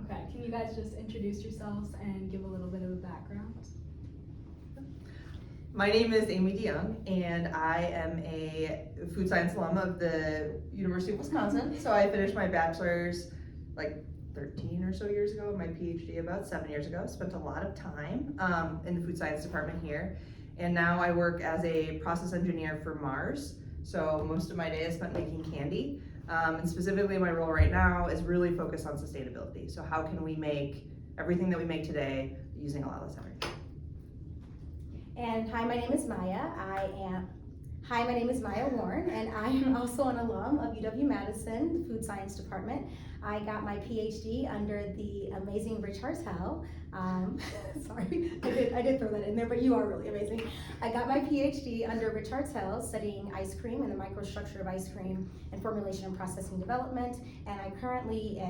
Okay, can you guys just introduce yourselves and give a little bit of a background? My name is Amy DeJong, and I am a food science alum of the University of Wisconsin. So I finished my bachelor's like 13 or so years ago, and my PhD about 7 years ago. Spent a lot of time in the food science department here, and now I work as a process engineer for Mars. So most of my day is spent making candy, and specifically my role right now is really focused on sustainability. So how can we make everything that we make today using a lot less energy? And hi, my name is Maya. My name is Maya Warren, and I am also an alum of UW-Madison Food Science Department. I got my PhD under the amazing Rich Hartel. Sorry, I did throw that in there, but you are really amazing. I got my PhD under Rich Hartel, studying ice cream and the microstructure of ice cream and formulation and processing development. And I currently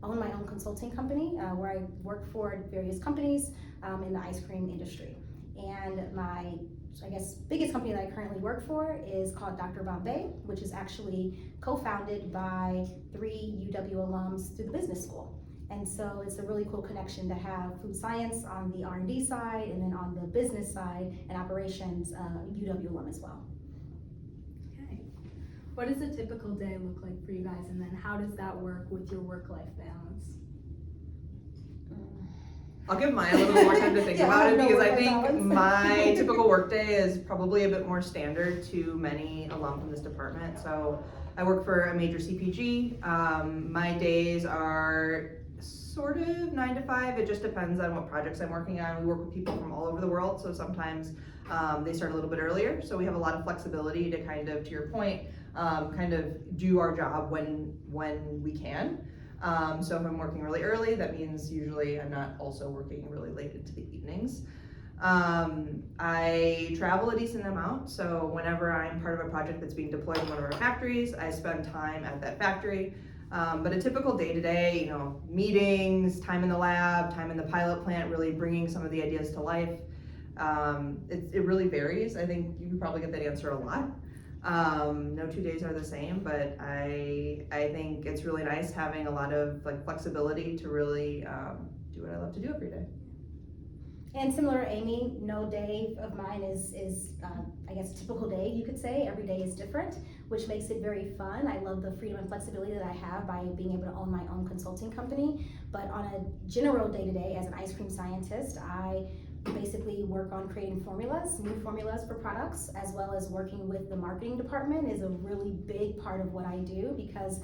own my own consulting company where I work for various companies in the ice cream industry. And my, biggest company that I currently work for is called Dr. Bombay, which is actually co-founded by 3 UW alums through the business school. And so it's a really cool connection to have food science on the R&D side, and then on the business side and operations, UW alum as well. Okay. What does a typical day look like for you guys, and then how does that work with your work-life balance? I'll give Maya a little bit more time to think about it, because I think balance. my typical workday is probably a bit more standard to many alum from this department. So I work for a major CPG. My days are sort of 9 to 5. It just depends on what projects I'm working on. We work with people from all over the world, so sometimes they start a little bit earlier. So we have a lot of flexibility to kind of, to your point, kind of do our job when we can. So if I'm working really early, that means usually I'm not also working really late into the evenings. I travel a decent amount, so whenever I'm part of a project that's being deployed in one of our factories, I spend time at that factory. But a typical day-to-day, meetings, time in the lab, time in the pilot plant, really bringing some of the ideas to life. It really varies. I think you can probably get that answer a lot. No 2 days are the same, but I think it's really nice having a lot of flexibility to really do what I love to do every day. And similar to Amy, no day of mine is a typical day, you could say. Every day is different, which makes it very fun. I love the freedom and flexibility that I have by being able to own my own consulting company. But on a general day-to-day, as an ice cream scientist, I basically work on creating new formulas for products, as well as working with the marketing department is a really big part of what I do, because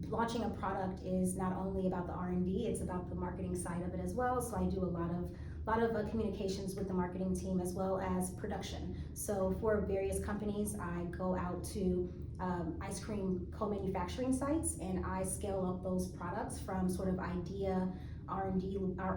launching a product is not only about the R&D, it's about the marketing side of it as well. So I do a lot of communications with the marketing team, as well as production. So for various companies, I go out to ice cream co-manufacturing sites, and I scale up those products from sort of idea, our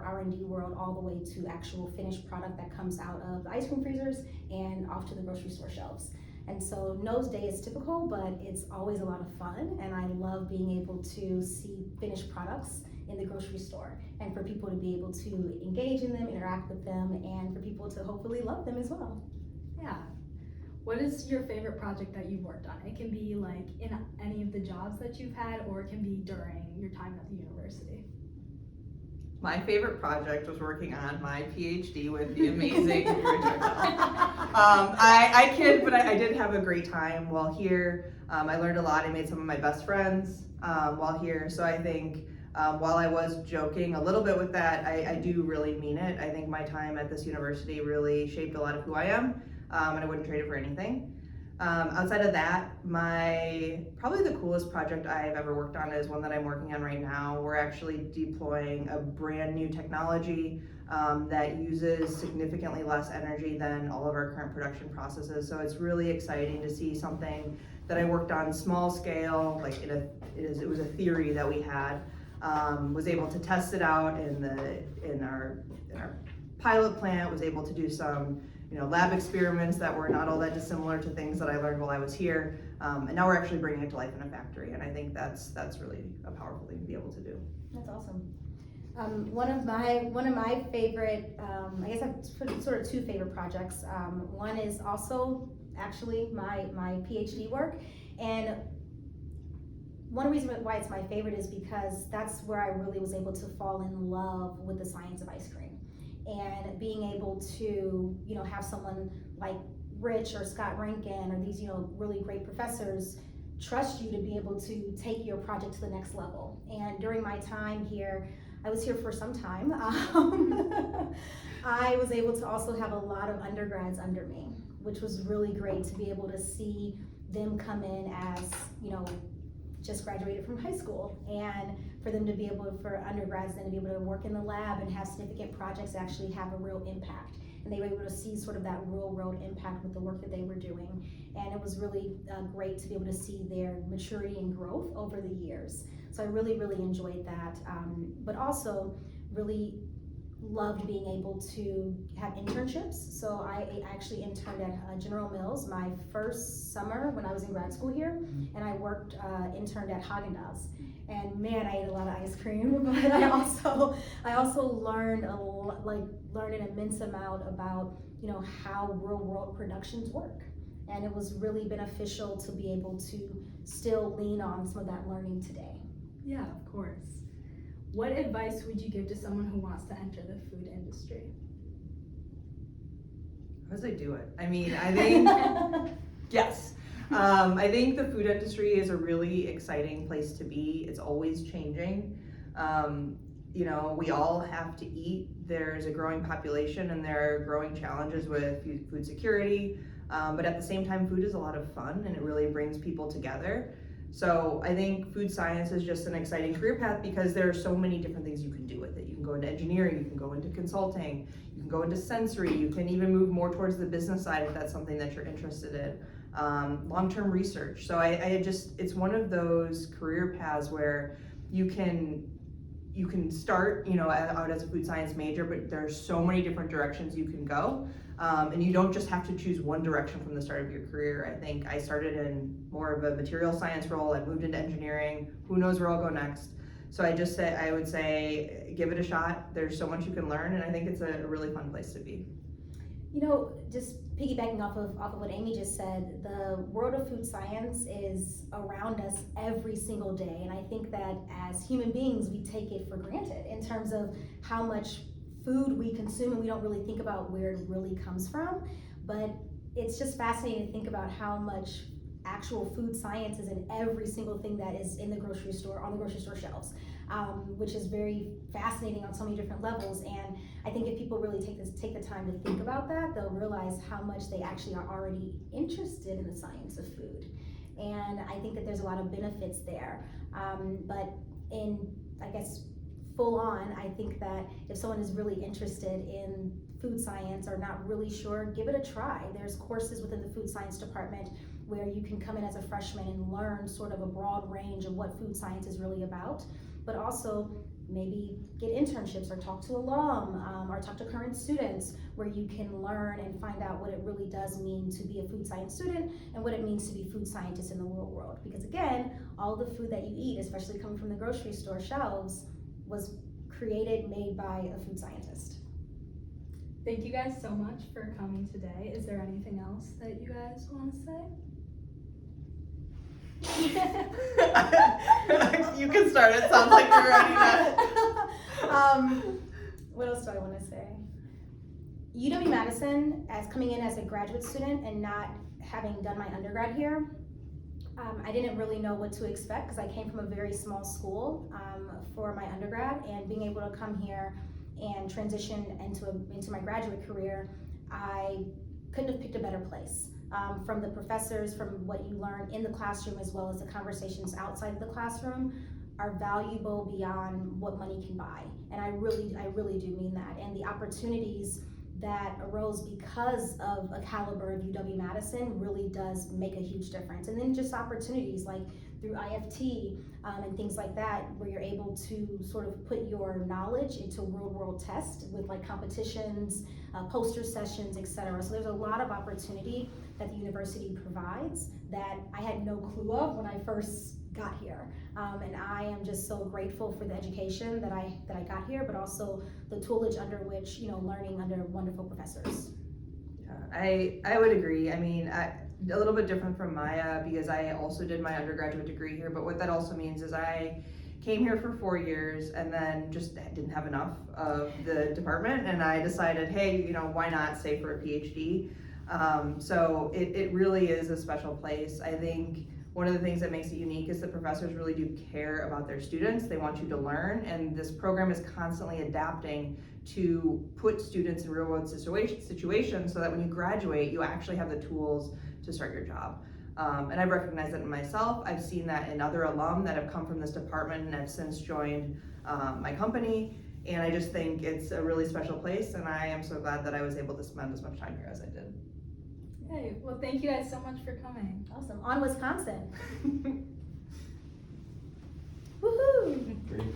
R&D world, all the way to actual finished product that comes out of the ice cream freezers and off to the grocery store shelves. And so no day is typical, but it's always a lot of fun, and I love being able to see finished products in the grocery store, and for people to be able to engage in them, interact with them, and for people to hopefully love them as well. Yeah. What is your favorite project that you've worked on? It can be like in any of the jobs that you've had, or it can be during your time at the university. My favorite project was working on my PhD with the amazing Richard. I kid, but I did have a great time while here. I learned a lot. I made some of my best friends while here. So I think while I was joking a little bit with that, I do really mean it. I think my time at this university really shaped a lot of who I am, and I wouldn't trade it for anything. Outside of that, probably the coolest project I've ever worked on is one that I'm working on right now. We're actually deploying a brand new technology that uses significantly less energy than all of our current production processes. So it's really exciting to see something that I worked on small scale, it was a theory that we had, was able to test it out in our pilot plant, was able to do some lab experiments that were not all that dissimilar to things that I learned while I was here, and now we're actually bringing it to life in a factory, and I think that's really a powerful thing to be able to do. That's awesome. One of my favorite, I guess I've sort of two favorite projects. One is also actually my PhD work, and one reason why it's my favorite is because that's where I really was able to fall in love with the science of ice cream. And being able to, have someone like Rich or Scott Rankin or these, really great professors trust you to be able to take your project to the next level. And during my time here, I was here for some time. I was able to also have a lot of undergrads under me, which was really great to be able to see them come in as, just graduated from high school, and for them to be able, for undergrads then to be able to work in the lab and have significant projects that actually have a real impact. And they were able to see sort of that real world impact with the work that they were doing. And it was really great to be able to see their maturity and growth over the years. So I really, really enjoyed that. But also really loved being able to have internships. So I actually interned at General Mills my first summer when I was in grad school here, and I interned at Haagen-Dazs. And man, I ate a lot of ice cream, but I also learned learned an immense amount about how real world productions work. And it was really beneficial to be able to still lean on some of that learning today. Yeah, of course. What advice would you give to someone who wants to enter the food industry? How does I do it? I mean, I think, yes. I think the food industry is a really exciting place to be. It's always changing. We all have to eat. There's a growing population and there are growing challenges with food security. But at the same time, food is a lot of fun and it really brings people together. So I think food science is just an exciting career path because there are so many different things you can do with it. You can go into engineering, you can go into consulting, you can go into sensory, you can even move more towards the business side if that's something that you're interested in. Long-term research. So it's one of those career paths where you can start, out as a food science major, but there's so many different directions you can go. And you don't just have to choose one direction from the start of your career. I think I started in more of a material science role. I moved into engineering. Who knows where I'll go next? So I would say, give it a shot. There's so much you can learn, and I think it's a really fun place to be. Just piggybacking off of what Amy just said, the world of food science is around us every single day. And I think that as human beings, we take it for granted in terms of how much food we consume, and we don't really think about where it really comes from. But it's just fascinating to think about how much actual food science is in every single thing that is in the grocery store, on the grocery store shelves, which is very fascinating on so many different levels. And I think if people really take the time to think about that, they'll realize how much they actually are already interested in the science of food. And I think that there's a lot of benefits there. But full on, I think that if someone is really interested in food science or not really sure, give it a try. There's courses within the food science department where you can come in as a freshman and learn sort of a broad range of what food science is really about, but also maybe get internships or talk to alum or talk to current students where you can learn and find out what it really does mean to be a food science student and what it means to be food scientists in the real world. Because again, all the food that you eat, especially coming from the grocery store shelves, was made by a food scientist. Thank you guys so much for coming today. Is there anything else that you guys want to say? You can start. It sounds like you're ready to. What else do I want to say? UW-Madison, as coming in as a graduate student and not having done my undergrad here, I didn't really know what to expect because I came from a very small school for my undergrad, and being able to come here and transition into my graduate career, I couldn't have picked a better place. From the professors, from what you learn in the classroom, as well as the conversations outside of the classroom, are valuable beyond what money can buy. And I really do mean that. And the opportunities that arose because of a caliber of UW-Madison really does make a huge difference. And then just opportunities like through IFT and things like that, where you're able to sort of put your knowledge into real world tests with like competitions, poster sessions, etc. So there's a lot of opportunity that the university provides that I had no clue of when I first got here. And I am just so grateful for the education that I got here, but also the tutelage under which, learning under wonderful professors. Yeah, I would agree. I mean, a little bit different from Maya because I also did my undergraduate degree here, but what that also means is I came here for 4 years and then just didn't have enough of the department, and I decided, hey, you know, why not stay for a PhD? So it really is a special place. I think one of the things that makes it unique is the professors really do care about their students. They want you to learn, and this program is constantly adapting to put students in real world situations so that when you graduate, you actually have the tools to start your job. And I've recognized that in myself. I've seen that in other alum that have come from this department and have since joined my company. And I just think it's a really special place, and I am so glad that I was able to spend as much time here as I did. Hey, well, thank you guys so much for coming. Awesome. On Wisconsin. Woohoo! Great.